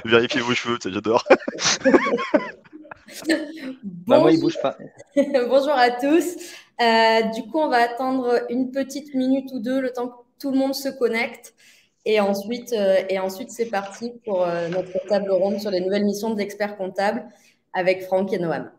Vérifiez vos cheveux, j'adore. Bah, moi, il Bonjour, bouge pas. bonjour à tous. Du coup, on va attendre une petite minute ou deux, le temps que tout le monde se connecte. Et ensuite c'est parti pour notre table ronde sur les nouvelles missions d'experts comptables avec Franck et Noam.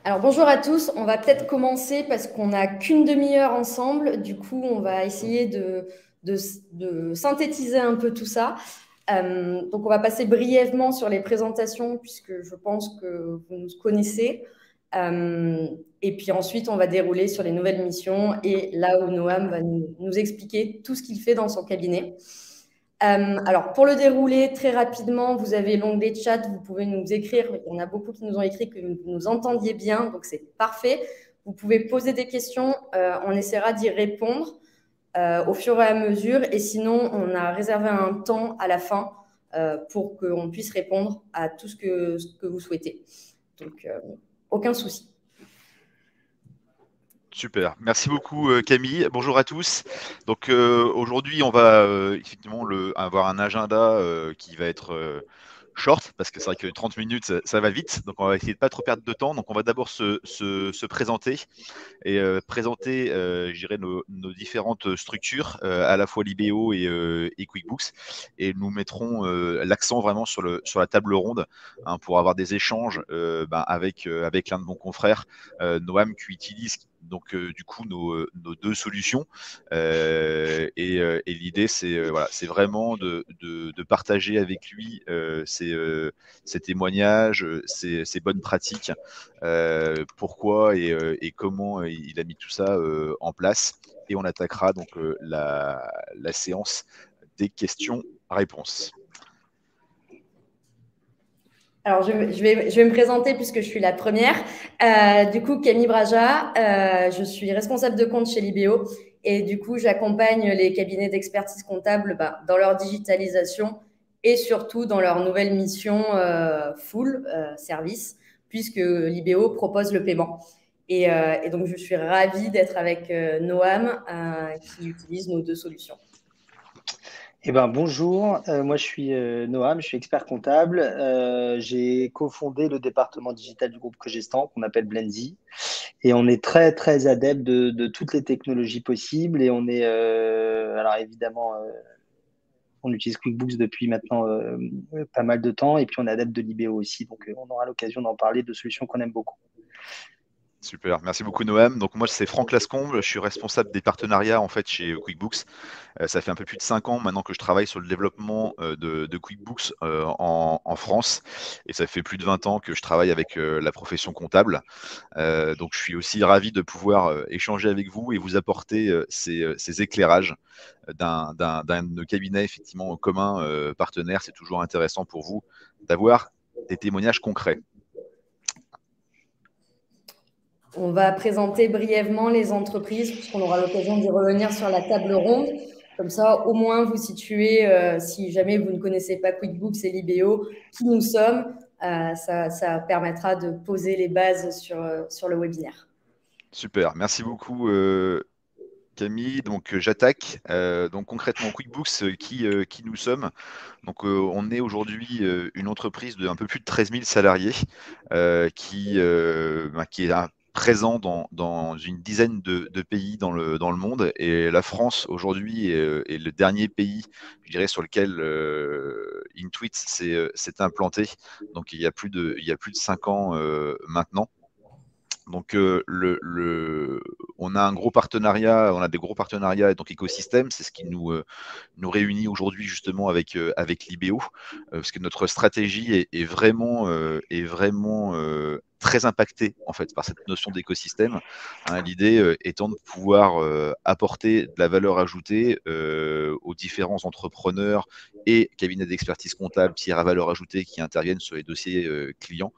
Alors bonjour à tous, on va peut-être commencer parce qu'on n'a qu'une demi-heure ensemble. Du coup, on va essayer de synthétiser un peu tout ça. Donc on va passer brièvement sur les présentations puisque je pense que vous nous connaissez. Et puis ensuite, on va dérouler sur les nouvelles missions et là où Noam va nous expliquer tout ce qu'il fait dans son cabinet. Alors, pour le dérouler très rapidement, vous avez l'onglet chat, vous pouvez nous écrire. Il y en a beaucoup qui nous ont écrit que vous nous entendiez bien, donc c'est parfait. Vous pouvez poser des questions, on essaiera d'y répondre au fur et à mesure. Et sinon, on a réservé un temps à la fin pour qu'on puisse répondre à tout ce que vous souhaitez. Donc, aucun souci. Super, merci beaucoup Camille. Bonjour à tous. Donc aujourd'hui, on va effectivement avoir un agenda qui va être short parce que c'est vrai que 30 minutes, ça va vite. Donc on va essayer de pas trop perdre de temps. Donc on va d'abord se présenter et présenter, je dirais, nos différentes structures, à la fois Libéo et QuickBooks. Et nous mettrons l'accent vraiment sur la table ronde hein, pour avoir des échanges avec l'un de nos confrères, Noam, qui utilise donc du coup nos deux solutions. Et l'idée, c'est vraiment de partager avec lui ses témoignages, ses bonnes pratiques, pourquoi et comment il a mis tout ça en place. Et on attaquera donc la séance des questions-réponses. Alors, je vais me présenter puisque je suis la première. Du coup, Camille Braja, je suis responsable de compte chez Libéo et du coup, j'accompagne les cabinets d'expertise comptable dans leur digitalisation et surtout dans leur nouvelle mission full service puisque Libéo propose le paiement. Et donc, je suis ravie d'être avec Noam qui utilise nos deux solutions. Eh ben, bonjour, moi je suis Noam, je suis expert comptable. J'ai cofondé le département digital du groupe Cogestan qu'on appelle Blenzy. Et on est très très adepte de toutes les technologies possibles. Et on est, alors évidemment, on utilise QuickBooks depuis maintenant pas mal de temps. Et puis on est adepte de Libéo aussi. Donc on aura l'occasion d'en parler de solutions qu'on aime beaucoup. Super, merci beaucoup Noam. Donc moi c'est Franck Lascombe, je suis responsable des partenariats en fait chez QuickBooks. Ça fait un peu plus de 5 ans maintenant que je travaille sur le développement de QuickBooks en France et ça fait plus de 20 ans que je travaille avec la profession comptable. Donc je suis aussi ravi de pouvoir échanger avec vous et vous apporter ces éclairages d'un de nos cabinets effectivement commun partenaire. C'est toujours intéressant pour vous d'avoir des témoignages concrets. On va présenter brièvement les entreprises, puisqu'on aura l'occasion d'y revenir sur la table ronde. Comme ça, au moins, vous situez, si jamais vous ne connaissez pas QuickBooks et Libéo, qui nous sommes. Ça permettra de poser les bases sur le webinaire. Super, merci beaucoup Camille, donc j'attaque. Donc concrètement, QuickBooks, qui nous sommes. Donc on est aujourd'hui une entreprise de un peu plus de 13 000 salariés qui est présent dans une dizaine de pays dans le monde. Et la France aujourd'hui est le dernier pays, je dirais, sur lequel Intuit s'est implanté. Donc il y a plus de 5 ans maintenant. Donc, on a un gros partenariat, on a des gros partenariats donc écosystème, c'est ce qui nous réunit aujourd'hui justement avec Libéo, parce que notre stratégie est vraiment très impactée en fait par cette notion d'écosystème. Hein, l'idée étant de pouvoir apporter de la valeur ajoutée aux différents entrepreneurs et cabinets d'expertise comptable tiers à valeur ajoutée qui interviennent sur les dossiers clients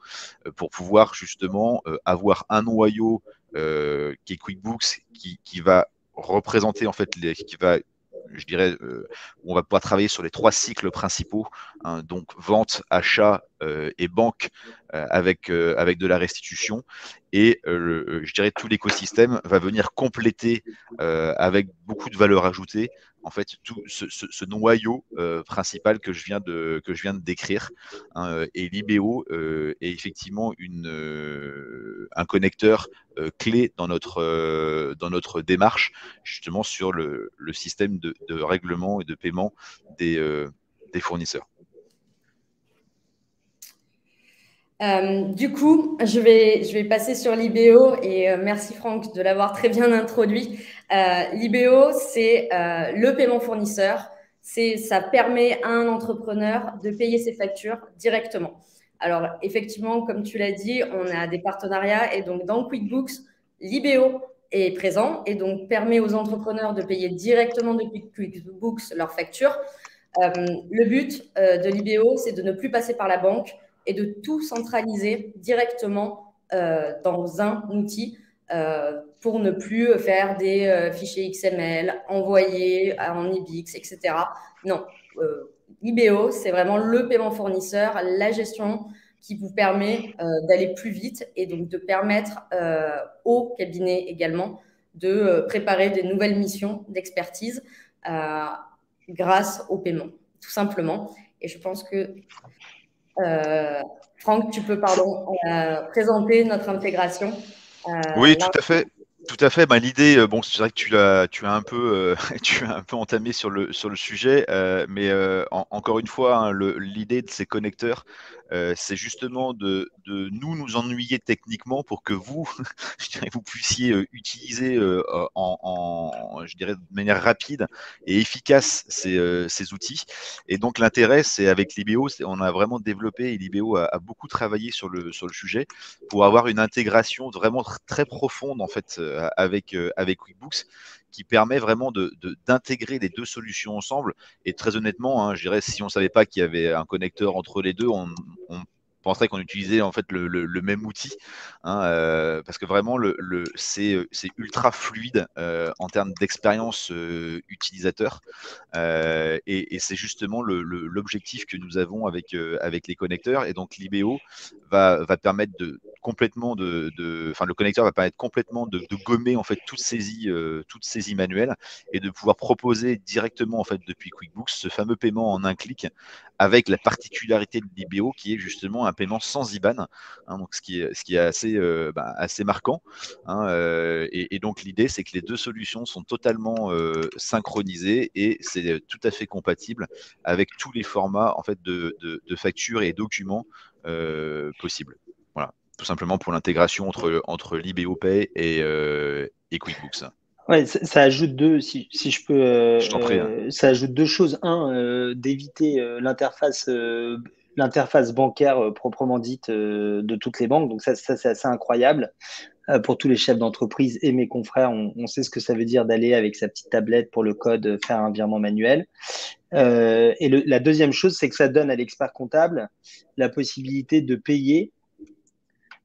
pour pouvoir justement avoir un noyau qui est QuickBooks qui va représenter en fait qui va je dirais, on va pouvoir travailler sur les 3 cycles principaux, hein, donc vente, achat et banque avec de la restitution. Et je dirais tout l'écosystème va venir compléter avec beaucoup de valeur ajoutée en fait tout ce noyau principal que je viens de décrire. Hein, et Libéo est effectivement un connecteur clé dans notre démarche justement sur le système de règlement et de paiement des fournisseurs. Du coup, je vais passer sur Libéo et merci Franck de l'avoir très bien introduit. Libéo, c'est le paiement fournisseur. Ça permet à un entrepreneur de payer ses factures directement. Alors, effectivement, comme tu l'as dit, on a des partenariats et donc dans QuickBooks, Libéo est présent et donc permet aux entrepreneurs de payer directement depuis QuickBooks leurs factures. Le but de Libéo, c'est de ne plus passer par la banque et de tout centraliser directement dans un outil pour ne plus faire des fichiers XML envoyés en IBIX, etc. Non, Libéo, c'est vraiment le paiement fournisseur, la gestion qui vous permet d'aller plus vite et donc de permettre au cabinet également de préparer des nouvelles missions d'expertise grâce au paiement, tout simplement. Et je pense que Franck, tu peux présenter notre intégration. Oui, tout à fait. Tout à fait. Ben, l'idée, bon, c'est vrai que tu as un peu, tu as un peu entamé sur le sujet, mais encore une fois, hein, l'idée de ces connecteurs, c'est justement de nous ennuyer techniquement pour que vous, je dirais, vous puissiez utiliser je dirais, de manière rapide et efficace ces outils. Et donc l'intérêt, c'est avec Libéo, on a vraiment développé et Libéo a beaucoup travaillé sur le sujet pour avoir une intégration vraiment très profonde en fait avec QuickBooks qui permet vraiment d'intégrer les 2 solutions ensemble. Et très honnêtement, hein, je dirais si on savait pas qu'il y avait un connecteur entre les deux, on penserait qu'on utilisait en fait le même outil, hein, parce que vraiment c'est ultra fluide en termes d'expérience utilisateur, et c'est justement l'objectif que nous avons avec les connecteurs. Et donc Libéo va permettre complètement enfin le connecteur va permettre complètement de gommer en fait toute saisie manuelle et de pouvoir proposer directement en fait depuis QuickBooks ce fameux paiement en un clic avec la particularité de Libéo qui est justement un paiement sans IBAN, hein, donc ce qui est assez marquant, hein, et donc l'idée c'est que les 2 solutions sont totalement synchronisées et c'est tout à fait compatible avec tous les formats en fait de factures et documents possibles. Voilà, tout simplement pour l'intégration entre Libéo Pay et QuickBooks. Ouais, ça ajoute si je peux, Je t'en prie. ça ajoute 2 choses. D'éviter l'interface bancaire proprement dite de toutes les banques. Donc ça c'est assez incroyable pour tous les chefs d'entreprise et mes confrères. On sait ce que ça veut dire d'aller avec sa petite tablette pour le code faire un virement manuel. Et la deuxième chose, c'est que ça donne à l'expert comptable la possibilité de payer,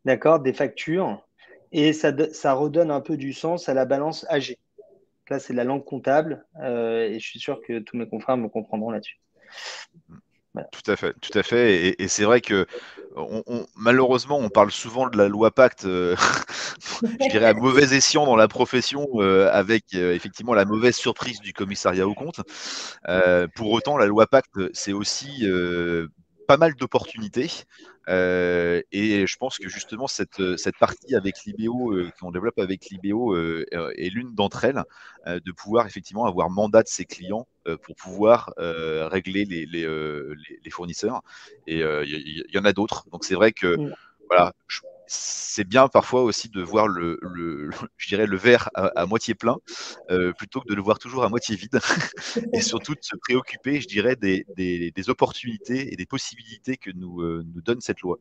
d'accord, des factures. Et ça redonne un peu du sens à la balance AG. Là, c'est la langue comptable et je suis sûr que tous mes confrères me comprendront là-dessus. Voilà. Tout à fait. Et c'est vrai que malheureusement, on parle souvent de la loi Pacte, je dirais à mauvais escient dans la profession, avec effectivement la mauvaise surprise du commissariat aux comptes. Pour autant, la loi Pacte, c'est aussi pas mal d'opportunités. Et je pense que justement, cette partie avec l'IBO, qu'on développe avec l'IBO, est l'une d'entre elles, de pouvoir effectivement avoir mandat de ses clients pour pouvoir régler les fournisseurs. Et il y en a d'autres. Donc c'est vrai que Mm. voilà, c'est bien parfois aussi de voir je dirais le verre à moitié plein, plutôt que de le voir toujours à moitié vide. Et surtout de se préoccuper, je dirais, des opportunités et des possibilités que nous donne cette loi.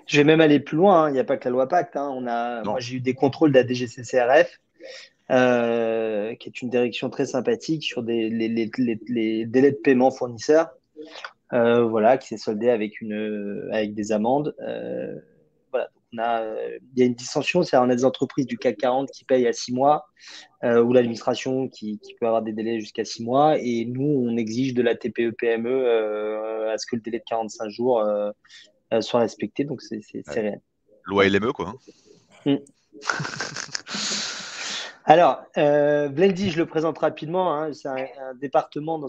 Je vais même aller plus loin, hein. Il n'y a pas que la loi Pacte, hein. Moi, Non, j'ai eu des contrôles de la DGCCRF, qui est une direction très sympathique sur les délais de paiement fournisseurs, voilà, qui s'est soldé avec des amendes. Voilà. Il y a une dissension, c'est-à-dire on a des entreprises du CAC 40 qui payent à 6 mois, ou l'administration qui peut avoir des délais jusqu'à 6 mois, et nous, on exige de la TPE-PME à ce que le délai de 45 jours soit respecté, donc c'est ouais. réel. Loi LME, quoi. Mm. Alors, Blendy, je le présente rapidement, hein, c'est un département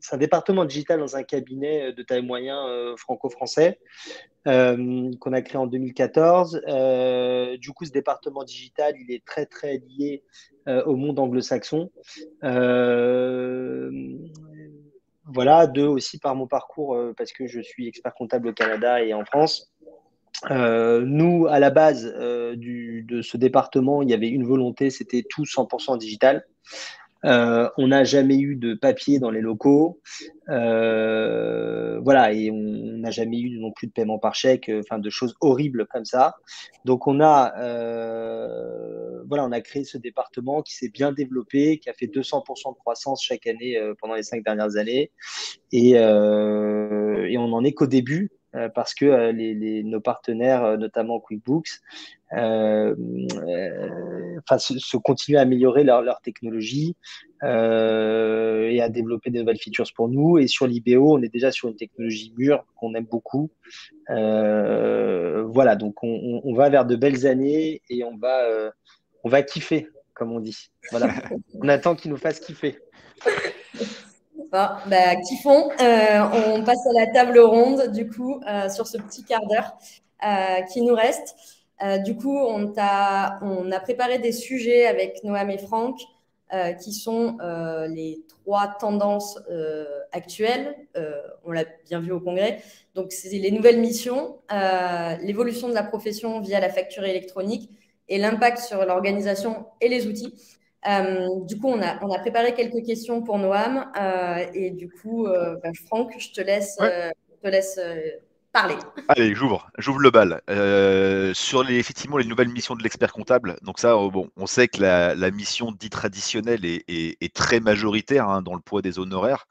c'est un département digital dans un cabinet de taille moyen franco-français, qu'on a créé en 2014. Du coup, ce département digital, il est très, très lié au monde anglo-saxon. Voilà, deux aussi par mon parcours, parce que je suis expert comptable au Canada et en France. Nous, à la base de ce département, il y avait une volonté, c'était tout 100% digital. On n'a jamais eu de papier dans les locaux, voilà, et on n'a jamais eu non plus de paiement par chèque, enfin de choses horribles comme ça. Donc voilà, on a créé ce département qui s'est bien développé, qui a fait 200% de croissance chaque année pendant les 5 dernières années, et on n'en est qu'au début. Parce que nos partenaires, notamment QuickBooks, se continuent à améliorer leur technologie et à développer de nouvelles features pour nous. Et sur l'IBO, on est déjà sur une technologie mûre qu'on aime beaucoup. Voilà, donc on va vers de belles années et on va kiffer, comme on dit. Voilà, on attend qu'ils nous fassent kiffer. Bon, bah, kiffons. On passe à la table ronde, du coup, sur ce petit quart d'heure qui nous reste. Du coup, on a préparé des sujets avec Noam et Franck qui sont les 3 tendances actuelles. On l'a bien vu au congrès. Donc, c'est les nouvelles missions, l'évolution de la profession via la facture électronique et l'impact sur l'organisation et les outils. Du coup, on a préparé quelques questions pour Noam. Et du coup, Franck, je te laisse, Ouais. parler. Allez, j'ouvre le bal. Sur effectivement les nouvelles missions de l'expert comptable, donc ça, bon, on sait que la mission dite traditionnelle est très majoritaire, hein, dans le poids des honoraires,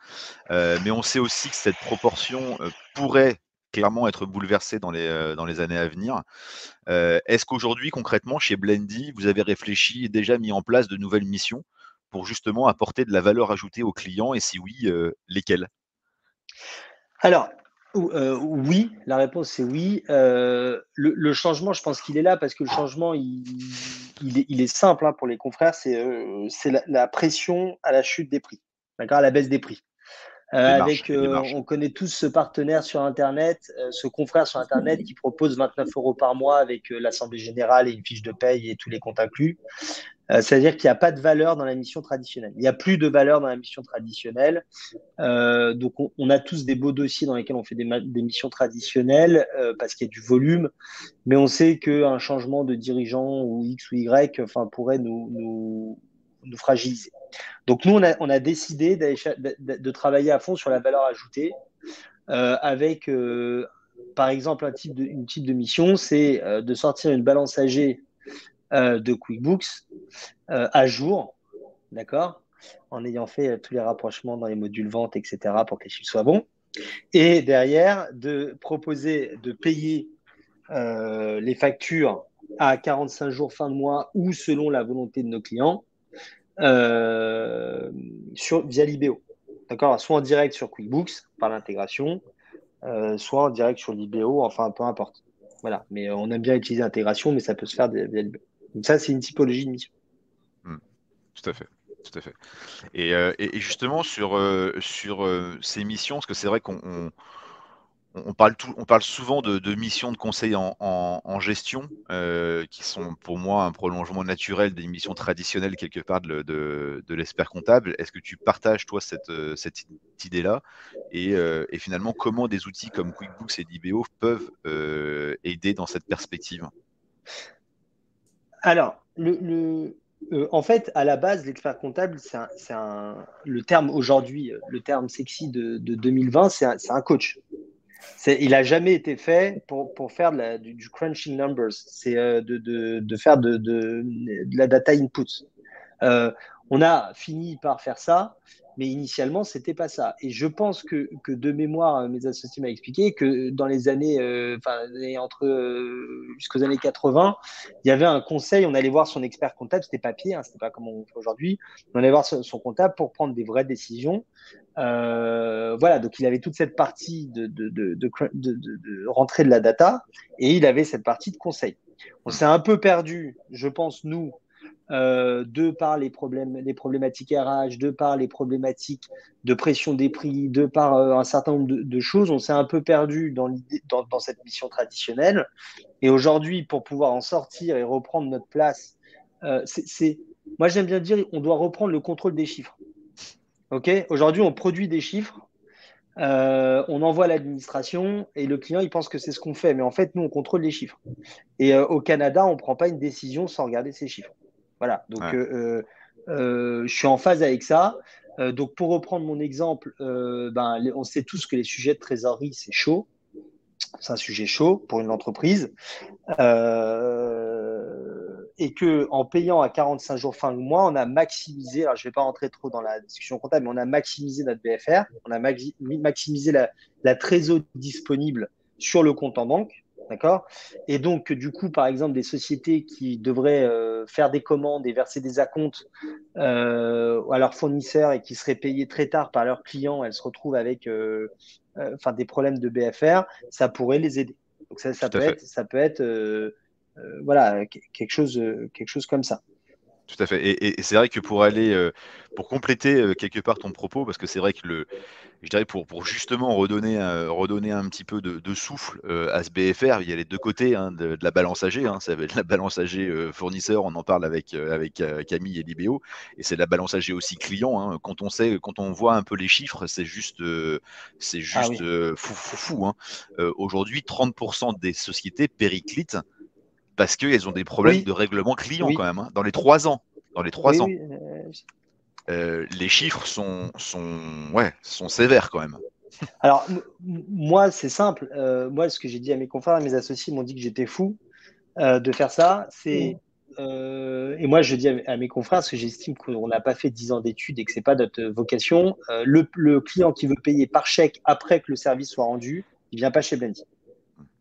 mais on sait aussi que cette proportion pourrait clairement être bouleversée dans les années à venir. Est-ce qu'aujourd'hui, concrètement, chez Blendy, vous avez réfléchi et déjà mis en place de nouvelles missions pour justement apporter de la valeur ajoutée aux clients, et si oui, lesquelles? Alors, oui, la réponse c'est oui. Le changement, je pense qu'il est là parce que le changement, il est simple, hein, pour les confrères, c'est la pression à la chute des prix, d'accord, à la baisse des prix. Les marges, et les marges. On connaît tous ce partenaire sur Internet, ce confrère sur Internet qui propose 29 euros par mois avec l'Assemblée Générale et une fiche de paye et tous les comptes inclus. C'est-à-dire qu'il n'y a pas de valeur dans la mission traditionnelle. Il n'y a plus de valeur dans la mission traditionnelle. Donc, on a tous des beaux dossiers dans lesquels on fait des missions traditionnelles parce qu'il y a du volume, mais on sait qu'un changement de dirigeant ou X ou Y, enfin, pourrait nous fragiliser. Donc, nous, on a décidé de travailler à fond sur la valeur ajoutée avec, par exemple, une type de mission, c'est de sortir une balance AG de QuickBooks à jour, d'accord, en ayant fait tous les rapprochements dans les modules vente, etc., pour que les chiffres soient bons. Et derrière, de proposer de payer les factures à 45 jours fin de mois ou selon la volonté de nos clients via l'IBO. d'accord, soit en direct sur QuickBooks par l'intégration, soit en direct sur l'IBO, enfin peu importe. Voilà, mais on aime bien utiliser l'intégration, mais ça peut se faire via l'IBO. Donc ça, c'est une typologie de mission. Tout à fait. Tout à fait. Et justement, sur ces missions, parce que c'est vrai on parle souvent de missions de conseil en gestion, qui sont pour moi un prolongement naturel des missions traditionnelles quelque part de l'expert comptable. Est-ce que tu partages, toi, cette idée-là et finalement, comment des outils comme QuickBooks et DBO peuvent aider dans cette perspective? Alors, en fait, à la base, l'expert comptable, le terme aujourd'hui, le terme sexy de 2020, c'est un coach. Il n'a jamais été fait pour faire du crunching numbers, c'est de faire de la data input. On a fini par faire ça, mais initialement, c'était pas ça. Et je pense que de mémoire, mes associés m'ont expliqué que dans les années, jusqu'aux années 80, il y avait un conseil, on allait voir son expert comptable, c'était papier, hein, c'était pas comme on fait aujourd'hui, on allait voir son comptable pour prendre des vraies décisions. Voilà, donc il avait toute cette partie de rentrer de la data et il avait cette partie de conseil. On s'est un peu perdu, je pense, nous, de par les problématiques RH, de par les problématiques de pression des prix, de par un certain nombre de choses, on s'est un peu perdu dans cette mission traditionnelle. Et aujourd'hui, pour pouvoir en sortir et reprendre notre place, moi j'aime bien dire, on doit reprendre le contrôle des chiffres. Okay, aujourd'hui, on produit des chiffres, on envoie à l'administration et le client, il pense que c'est ce qu'on fait. Mais en fait, nous, on contrôle les chiffres. Et au Canada, on ne prend pas une décision sans regarder ces chiffres. Voilà, donc Ouais. je suis en phase avec ça. Donc pour reprendre mon exemple, on sait tous que les sujets de trésorerie, c'est chaud. C'est un sujet chaud pour une entreprise. Et que en payant à 45 jours fin de mois, on a maximisé, alors je ne vais pas rentrer trop dans la discussion comptable, mais on a maximisé notre BFR, on a maximisé la trésorerie disponible sur le compte en banque. D'accord. Et donc, du coup, par exemple, des sociétés qui devraient faire des commandes et verser des acomptes à leurs fournisseurs et qui seraient payées très tard par leurs clients, elles se retrouvent avec des problèmes de BFR, ça pourrait les aider. Donc, ça Tout à peut fait. être voilà, quelque chose comme ça. Tout à fait. Et c'est vrai que pour compléter quelque part ton propos, parce que c'est vrai que je dirais pour justement redonner un petit peu de souffle à ce BFR, il y a les deux côtés hein, de la balance AG. Hein, ça va être la balance AG fournisseur, on en parle avec Camille et Libéo, et c'est la balance AG aussi client. Hein, quand on voit un peu les chiffres, c'est juste Ah oui. fou. Hein. Aujourd'hui, 30% des sociétés périclitent parce qu'elles ont des problèmes Oui, de règlement client quand oui, même, hein, dans les 3 ans. Dans les oui, 3 ans. oui. Les chiffres ouais, sont sévères quand même. Alors, moi, c'est simple. Moi, ce que j'ai dit à mes confrères, mes associés m'ont dit que j'étais fou de faire ça. Et moi, je dis à mes confrères, parce que j'estime qu'on n'a pas fait 10 ans d'études et que ce n'est pas notre vocation, le client qui veut payer par chèque après que le service soit rendu, il ne vient pas chez Blendy.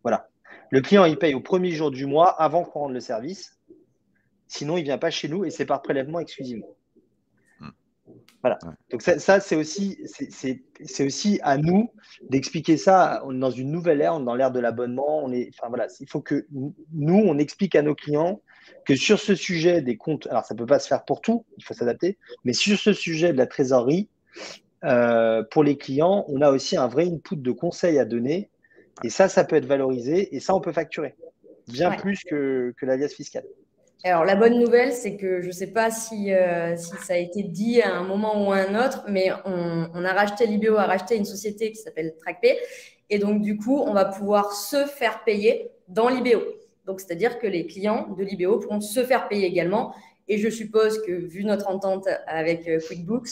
Voilà. Le client, il paye au premier jour du mois avant qu'on rende le service. Sinon, il ne vient pas chez nous et c'est par prélèvement exclusivement. Voilà. Ouais. Donc ça c'est aussi à nous d'expliquer ça. On est dans une nouvelle ère, on est dans l'ère de l'abonnement. Voilà, il faut que nous, on explique à nos clients que sur ce sujet des comptes, alors ça ne peut pas se faire pour tout, il faut s'adapter, mais sur ce sujet de la trésorerie, pour les clients, on a aussi un vrai input de conseils à donner. Et ça peut être valorisé et ça, on peut facturer bien plus que l'alias fiscal. Alors, la bonne nouvelle, c'est que je ne sais pas si ça a été dit à un moment ou à un autre, mais on a racheté, l'IBO a racheté une société qui s'appelle TrackPay. Et donc, du coup, on va pouvoir se faire payer dans l'IBO. Donc, c'est-à-dire que les clients de l'IBO pourront se faire payer également. Et je suppose que, vu notre entente avec QuickBooks,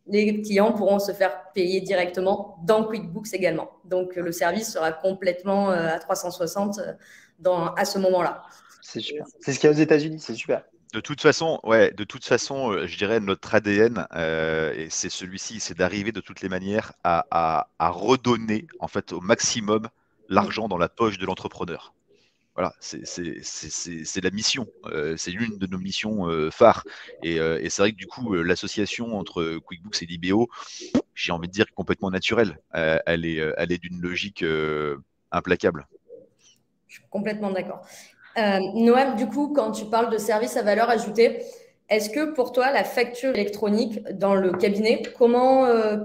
les clients pourront se faire payer directement dans QuickBooks également. Donc, le service sera complètement à 360 à ce moment-là. C'est super. C'est ce qu'il y a aux États-Unis, c'est super. De toute façon, je dirais notre ADN, et c'est celui-ci, c'est d'arriver de toutes les manières à redonner en fait au maximum l'argent dans la poche de l'entrepreneur. Voilà, c'est la mission, c'est l'une de nos missions phares. Et c'est vrai que du coup, l'association entre QuickBooks et l'IBO, j'ai envie de dire, complètement naturelle. Elle est d'une logique implacable. Je suis complètement d'accord. Noam, du coup, quand tu parles de service à valeur ajoutée, est-ce que pour toi, la facture électronique dans le cabinet,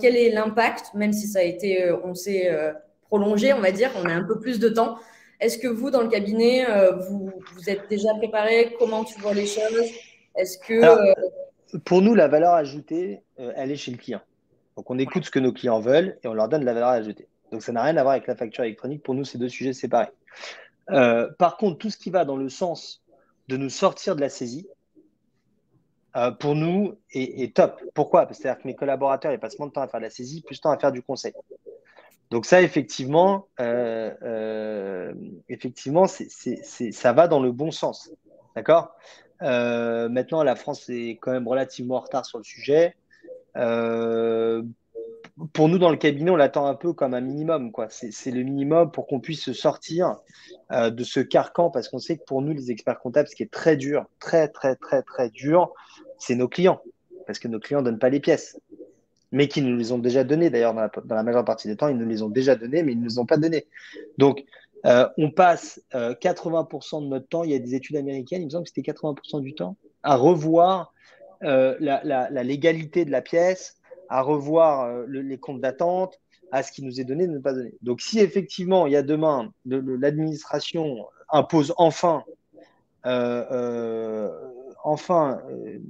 quel est l'impact, même si ça a été, on s'est prolongé, on va dire, on a un peu plus de temps. Est-ce que vous, dans le cabinet, vous êtes déjà préparé? Comment tu vois les choses? Est-ce que Alors, pour nous, la valeur ajoutée, elle est chez le client. Donc, on écoute ce que nos clients veulent et on leur donne de la valeur ajoutée. Donc, ça n'a rien à voir avec la facture électronique. Pour nous, c'est deux sujets séparés. Par contre, tout ce qui va dans le sens de nous sortir de la saisie, pour nous, est top. Pourquoi? C'est-à-dire que mes collaborateurs, ils passent moins de temps à faire de la saisie, plus de temps à faire du conseil. Donc ça, effectivement, ça va dans le bon sens. D'accord? Maintenant, la France est quand même relativement en retard sur le sujet. Pour nous, dans le cabinet, on l'attend un peu comme un minimum, quoi. C'est le minimum pour qu'on puisse se sortir de ce carcan, parce qu'on sait que pour nous, les experts comptables, ce qui est très dur, très, très, très, très dur, c'est nos clients, parce que nos clients ne donnent pas les pièces, mais qui nous les ont déjà données. D'ailleurs, dans la majeure partie des temps, ils nous les ont déjà données, mais ils ne nous ont pas données. Donc, on passe 80% de notre temps, il y a des études américaines, il me semble que c'était 80% du temps, à revoir la légalité de la pièce, à revoir les comptes d'attente, à ce qui nous est donné et ne pas donné. Donc, si effectivement, il y a demain, l'administration impose enfin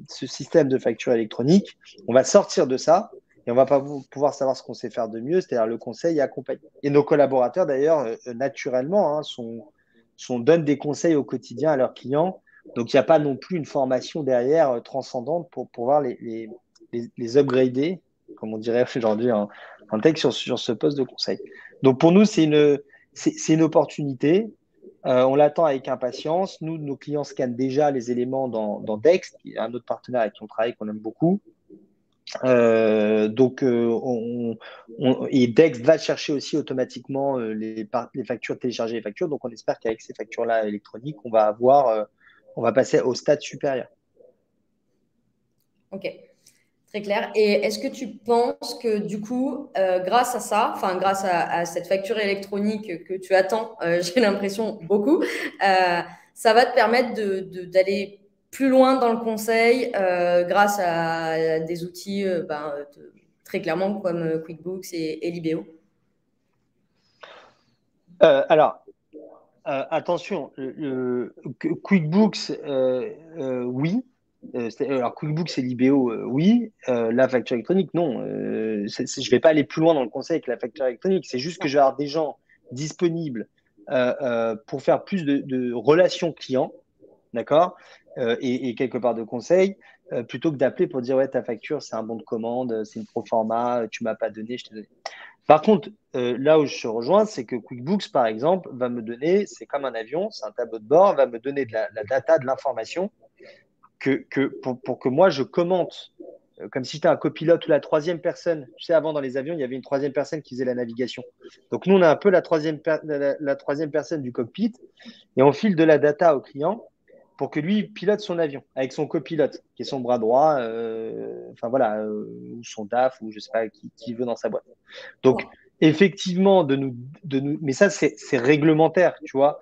ce système de facture électronique, on va sortir de ça et on va pas pouvoir savoir ce qu'on sait faire de mieux, c'est-à-dire le conseil et accompagner. Et nos collaborateurs, d'ailleurs, naturellement, donnent des conseils au quotidien à leurs clients. Donc, il n'y a pas non plus une formation derrière transcendante pour pouvoir les upgrader, comme on dirait aujourd'hui en tech, sur ce poste de conseil. Donc, pour nous, c'est une opportunité. On l'attend avec impatience. Nous, nos clients scannent déjà les éléments dans Dext, qui est un autre partenaire avec qui on travaille, qu'on aime beaucoup. Et Dext va chercher aussi automatiquement les factures, télécharger les factures. Donc, on espère qu'avec ces factures-là électroniques, on va passer au stade supérieur. Ok. Très clair. Et est-ce que tu penses que du coup, grâce à ça, enfin grâce à cette facture électronique que tu attends, j'ai l'impression beaucoup, ça va te permettre d'aller plus loin dans le conseil grâce à des outils très clairement comme QuickBooks et Libéo? Alors, attention, QuickBooks, oui. Alors, QuickBooks et Libéo, oui. La facture électronique, non. Je ne vais pas aller plus loin dans le conseil que la facture électronique. C'est juste que je vais avoir des gens disponibles pour faire plus de relations clients, d'accord, et quelque part de conseil, plutôt que d'appeler pour dire, ouais, ta facture, c'est un bon de commande, c'est une proforma, tu ne m'as pas donné, je t'ai donné. Par contre, là où je te rejoins, c'est que QuickBooks, par exemple, va me donner, c'est comme un avion, c'est un tableau de bord, va me donner de la data, de l'information pour que moi, je commente, comme si j'étais un copilote ou la troisième personne. Tu sais, avant, dans les avions, il y avait une troisième personne qui faisait la navigation. Donc, nous, on a un peu la troisième personne du cockpit et on file de la data au client pour que lui pilote son avion avec son copilote, qui est son bras droit, ou son DAF, ou je ne sais pas qui veut dans sa boîte. Donc, effectivement, mais ça, c'est réglementaire, tu vois.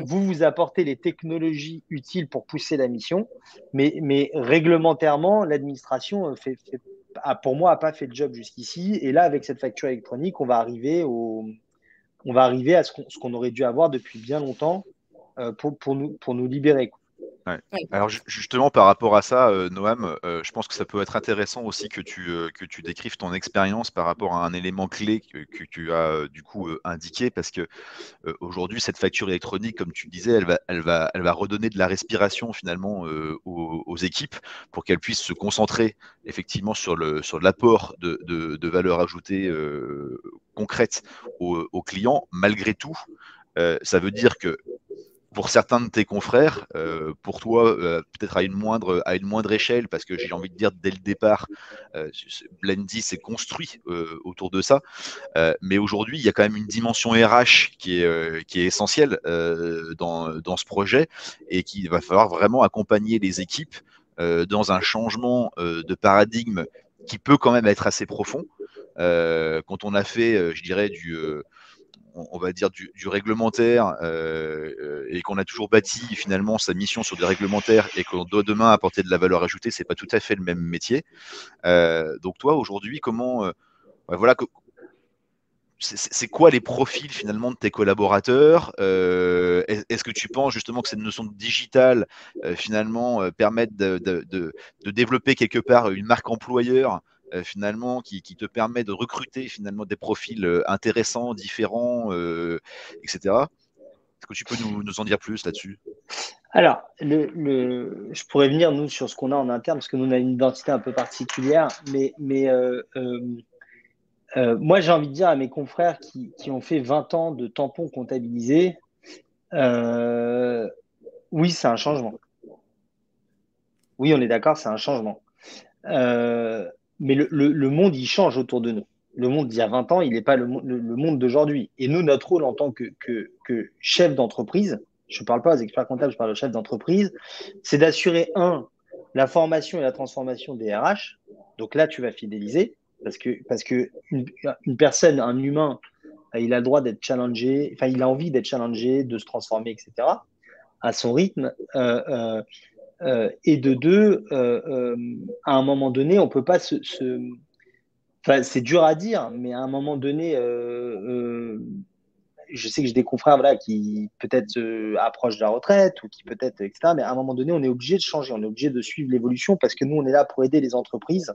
Vous apportez les technologies utiles pour pousser la mission, mais réglementairement, l'administration pour moi, n'a pas fait le job jusqu'ici. Et là, avec cette facture électronique, on va arriver à ce qu'on aurait dû avoir depuis bien longtemps pour nous libérer. Ouais. Alors justement par rapport à ça, Noam, je pense que ça peut être intéressant aussi que tu décrives ton expérience par rapport à un élément clé que tu as du coup indiqué, parce que aujourd'hui cette facture électronique, comme tu le disais, elle va redonner de la respiration finalement aux équipes pour qu'elles puissent se concentrer effectivement sur l'apport de valeur ajoutée concrète aux clients. Malgré tout, ça veut dire que pour certains de tes confrères, pour toi, peut-être à une moindre échelle, parce que j'ai envie de dire dès le départ, Blendy s'est construit autour de ça. Mais aujourd'hui, il y a quand même une dimension RH qui est essentielle dans ce projet, et qu'il va falloir vraiment accompagner les équipes dans un changement de paradigme qui peut quand même être assez profond. quand on a fait, je dirais, on va dire du réglementaire et qu'on a toujours bâti finalement sa mission sur des réglementaires et qu'on doit demain apporter de la valeur ajoutée, c'est pas tout à fait le même métier. Donc toi aujourd'hui, comment voilà, c'est quoi les profils finalement de tes collaborateurs Est-ce que tu penses justement que cette notion de digital finalement permettent de développer quelque part une marque employeur finalement qui te permet de recruter finalement des profils intéressants, différents, etc. Est-ce que tu peux nous en dire plus là-dessus? Alors, je pourrais venir, nous, sur ce qu'on a en interne, parce que nous, on a une identité un peu particulière, moi, j'ai envie de dire à mes confrères qui ont fait 20 ans de tampons comptabilisés, oui, c'est un changement. Oui, on est d'accord, c'est un changement. Mais le monde, il change autour de nous. Le monde d'il y a 20 ans, il n'est pas le monde d'aujourd'hui. Et nous, notre rôle en tant que chef d'entreprise, je ne parle pas aux experts comptables, je parle aux chefs d'entreprise, c'est d'assurer, la formation et la transformation des RH. Donc là, tu vas fidéliser, parce que une personne, un humain, il a le droit d'être challengé, enfin, il a envie d'être challengé, de se transformer, etc., à son rythme. Et de deux, à un moment donné, on peut pas Enfin, c'est dur à dire, mais à un moment donné, je sais que j'ai des confrères voilà, qui peut-être approchent de la retraite ou qui peut-être, etc. Mais à un moment donné, on est obligé de changer, on est obligé de suivre l'évolution parce que nous, on est là pour aider les entreprises,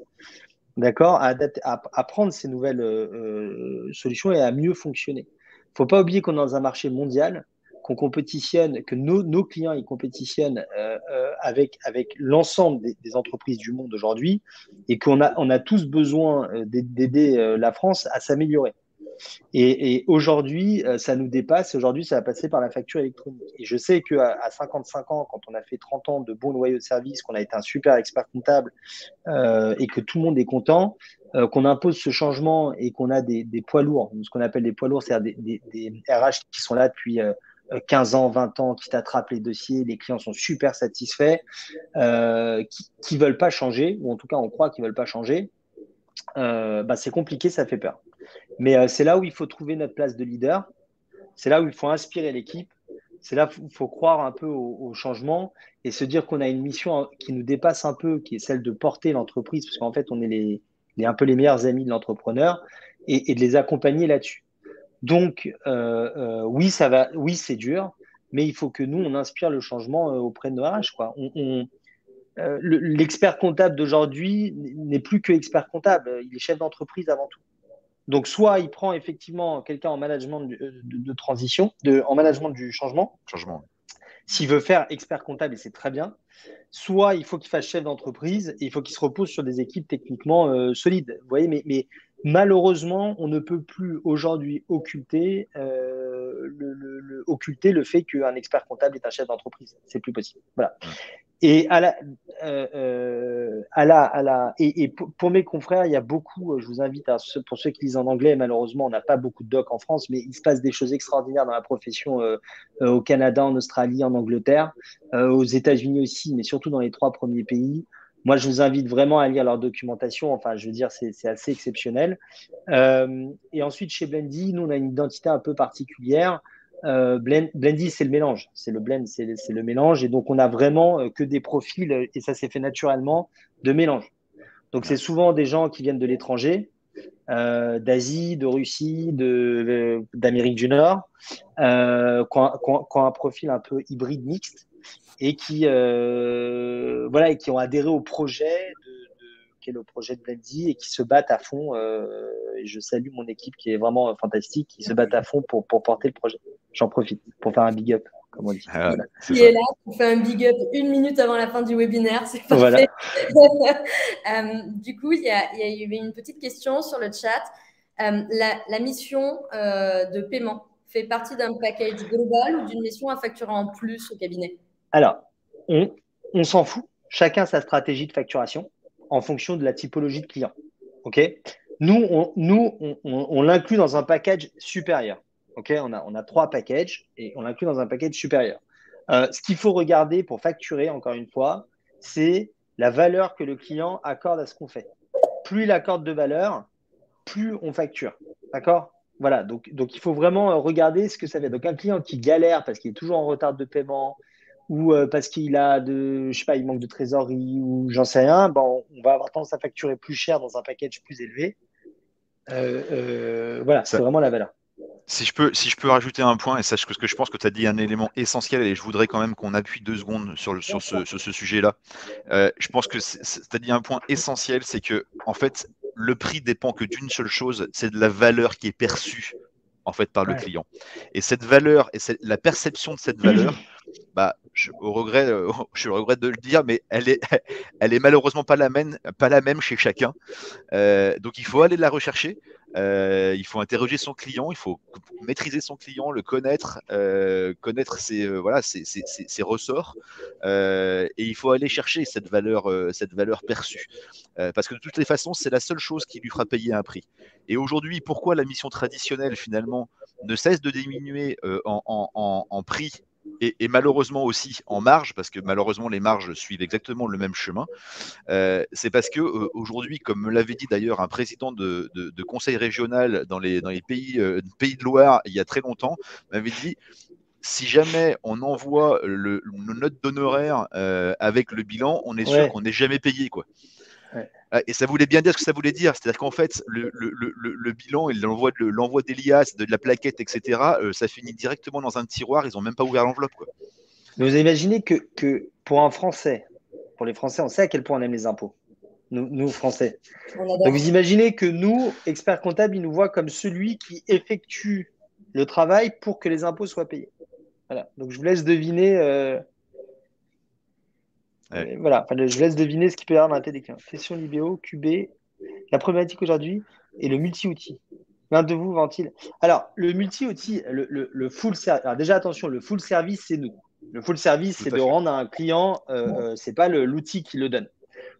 d'accord, à prendre ces nouvelles solutions et à mieux fonctionner. Il ne faut pas oublier qu'on est dans un marché mondial, qu'on compétitionne, que nos clients ils compétitionnent avec l'ensemble des entreprises du monde aujourd'hui et on a tous besoin d'aider la France à s'améliorer. Et aujourd'hui, ça nous dépasse. Aujourd'hui, ça va passer par la facture électronique. Et je sais qu'à 55 ans, quand on a fait 30 ans de bons loyaux de service, qu'on a été un super expert comptable et que tout le monde est content, qu'on impose ce changement et qu'on a des poids lourds, ce qu'on appelle des poids lourds, c'est-à-dire des RH qui sont là depuis 15 ans, 20 ans, qui t'attrapent les dossiers, les clients sont super satisfaits, qui ne veulent pas changer, ou en tout cas on croit qu'ils ne veulent pas changer, c'est compliqué, ça fait peur. Mais c'est là où il faut trouver notre place de leader, c'est là où il faut inspirer l'équipe, c'est là où il faut croire un peu au changement et se dire qu'on a une mission qui nous dépasse un peu, qui est celle de porter l'entreprise, parce qu'en fait, on est un peu les meilleurs amis de l'entrepreneur et de les accompagner là-dessus. Donc, oui, oui, c'est dur, mais il faut que nous, on inspire le changement auprès de nos RH, quoi. L'expert comptable d'aujourd'hui n'est plus que expert comptable, il est chef d'entreprise avant tout. Donc, soit il prend effectivement quelqu'un en management de transition, en management du changement, s'il veut faire expert comptable, et c'est très bien, soit il faut qu'il fasse chef d'entreprise et il faut qu'il se repose sur des équipes techniquement solides. Vous voyez, mais malheureusement, on ne peut plus aujourd'hui occulter le fait qu'un expert comptable est un chef d'entreprise. C'est plus possible. Voilà. Et pour mes confrères, il y a beaucoup, je vous invite pour ceux qui lisent en anglais, malheureusement, on n'a pas beaucoup de docs en France, mais il se passe des choses extraordinaires dans la profession au Canada, en Australie, en Angleterre, aux États-Unis aussi, mais surtout dans les 3 premiers pays. Moi, je vous invite vraiment à lire leur documentation. Enfin, je veux dire, c'est assez exceptionnel. Et ensuite, chez Blendy, nous, on a une identité un peu particulière. Blendy, c'est le mélange, c'est le mélange, et donc on a vraiment que des profils, et ça s'est fait naturellement, de mélange. Donc c'est souvent des gens qui viennent de l'étranger, d'Asie, de Russie, d'Amérique du Nord, qui ont un profil un peu hybride mixte et qui ont adhéré au projet qui est le projet de Blendy et qui se battent à fond. Et je salue mon équipe qui est vraiment fantastique, qui se battent à fond pour porter le projet. J'en profite pour faire un big up, comme on dit. Voilà. Qui est là, on fait un big up 1 minute avant la fin du webinaire, c'est parfait. Voilà. Du coup, il y avait une petite question sur le chat. La mission de paiement fait partie d'un package global ou d'une mission à facturer en plus au cabinet? Alors, on s'en fout. Chacun sa stratégie de facturation en fonction de la typologie de client. Okay, nous, on l'inclut dans un package supérieur. Okay, on a 3 packages et on l'inclut dans un package supérieur. Ce qu'il faut regarder pour facturer, encore une fois, c'est la valeur que le client accorde à ce qu'on fait. Plus il accorde de valeur, plus on facture. D'accord? Voilà, donc il faut vraiment regarder ce que ça fait. Donc, un client qui galère parce qu'il est toujours en retard de paiement ou parce qu'il a je sais pas, il manque de trésorerie ou j'en sais rien, on va avoir tendance à facturer plus cher dans un package plus élevé. Voilà, c'est vraiment la valeur. Si je peux rajouter un point, et sache que je pense que tu as dit un élément essentiel, et je voudrais quand même qu'on appuie 2 secondes sur ce sujet-là. Je pense que tu as dit un point essentiel, c'est que en fait, le prix dépend que d'une seule chose, c'est de la valeur qui est perçue en fait par le client. Et cette valeur et la perception de cette valeur, je regrette de le dire, mais elle est malheureusement pas la même chez chacun. Donc il faut aller la rechercher. Il faut interroger son client, il faut maîtriser son client, le connaître, connaître ses ressorts, et il faut aller chercher cette valeur perçue, parce que de toutes les façons, c'est la seule chose qui lui fera payer un prix. Et aujourd'hui, pourquoi la mission traditionnelle finalement ne cesse de diminuer en prix et malheureusement aussi en marge, parce que malheureusement les marges suivent exactement le même chemin, c'est parce que aujourd'hui, comme me l'avait dit d'ailleurs un président de conseil régional dans les pays de Loire il y a très longtemps, m'avait dit si jamais on envoie nos notes d'honoraires avec le bilan, on est sûr qu'on n'est jamais payé, quoi. Et ça voulait bien dire ce que ça voulait dire, c'est-à-dire qu'en fait, le bilan et l'envoi des liasses, de la plaquette, etc., ça finit directement dans un tiroir, ils n'ont même pas ouvert l'enveloppe, quoi. Mais vous imaginez que pour les Français, on sait à quel point on aime les impôts, nous Français. Donc vous imaginez que nous, experts comptables, ils nous voient comme celui qui effectue le travail pour que les impôts soient payés. Voilà. Donc je vous laisse deviner. Voilà, je laisse deviner ce qui peut y avoir dans la tête des clients. Question Libéo, QB. La problématique aujourd'hui est le multi-outil. L'un de vous vend-il? Alors, le multi-outil, le full service. Alors déjà, attention, le full service, c'est nous. Le full service, c'est de rendre à un client, c'est pas l'outil qui le donne.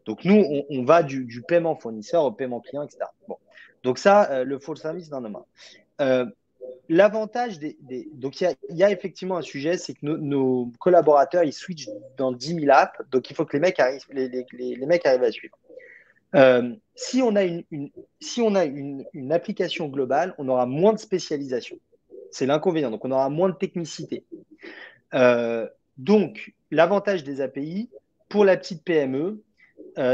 Donc, nous, on va du paiement fournisseur au paiement client, etc. Bon. Donc, ça, le full service, non, non. L'avantage donc il y a effectivement un sujet, c'est que nos collaborateurs ils switchent dans 10 000 apps, donc il faut que les mecs arrivent, les mecs arrivent à suivre. Si on a une application globale, on aura moins de spécialisation. C'est l'inconvénient, donc on aura moins de technicité. Donc l'avantage des API pour la petite PME,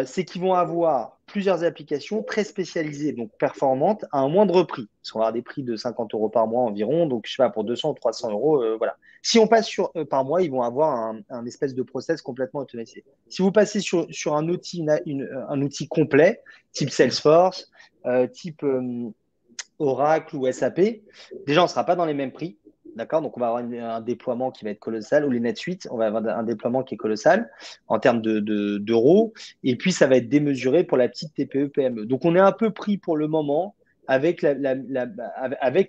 c'est qu'ils vont avoir plusieurs applications très spécialisées, donc performantes, à un moindre prix. Parce qu'on va avoir des prix de 50 € par mois environ, donc je sais pas, pour 200 ou 300 €, voilà. Si on passe par mois, ils vont avoir un espèce de process complètement automatisé. Si vous passez sur un outil, un outil complet, type Salesforce, type Oracle ou SAP, déjà, on ne sera pas dans les mêmes prix. D'accord, donc on va avoir un déploiement qui va être colossal, ou les NetSuite, on va avoir un déploiement qui est colossal en termes d'euros, et puis ça va être démesuré pour la petite TPE PME. Donc on est un peu pris pour le moment avec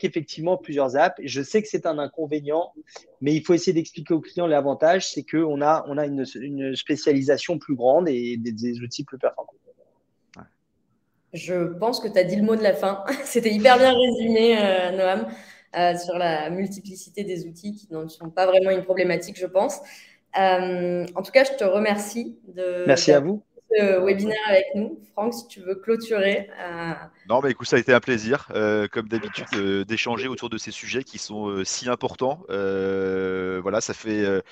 effectivement plusieurs apps. Je sais que c'est un inconvénient, mais il faut essayer d'expliquer aux clients l'avantage, c'est qu'on a une spécialisation plus grande et des outils plus performants. Je pense que tu as dit le mot de la fin. C'était hyper bien résumé, Noam. Sur la multiplicité des outils qui ne sont pas vraiment une problématique, je pense. En tout cas, je te remercie Merci à vous. Ce webinaire avec nous. Franck, si tu veux clôturer. Non, mais écoute, ça a été un plaisir, comme d'habitude, d'échanger autour de ces sujets qui sont si importants. Voilà, ça fait...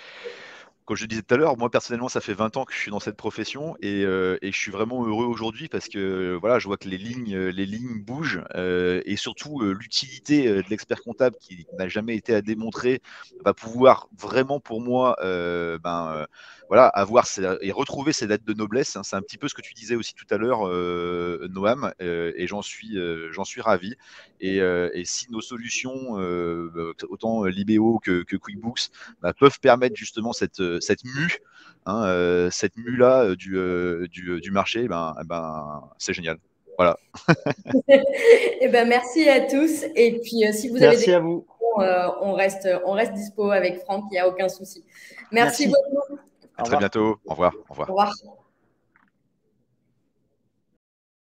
Comme je disais tout à l'heure, moi personnellement, ça fait 20 ans que je suis dans cette profession et je suis vraiment heureux aujourd'hui parce que voilà, je vois que les lignes bougent et surtout l'utilité de l'expert comptable qui n'a jamais été à démontrer va pouvoir vraiment pour moi voilà, et retrouver ses lettres de noblesse. Hein. C'est un petit peu ce que tu disais aussi tout à l'heure, Noam, et j'en suis ravi. Et si nos solutions, autant Libéo que QuickBooks, peuvent permettre justement cette mue, hein, cette mue-là du marché, c'est génial. Voilà. Et merci à tous. Et puis, si vous avez des questions, on reste dispo avec Franck, il n'y a aucun souci. Merci beaucoup. À très bientôt. Au revoir. Au revoir.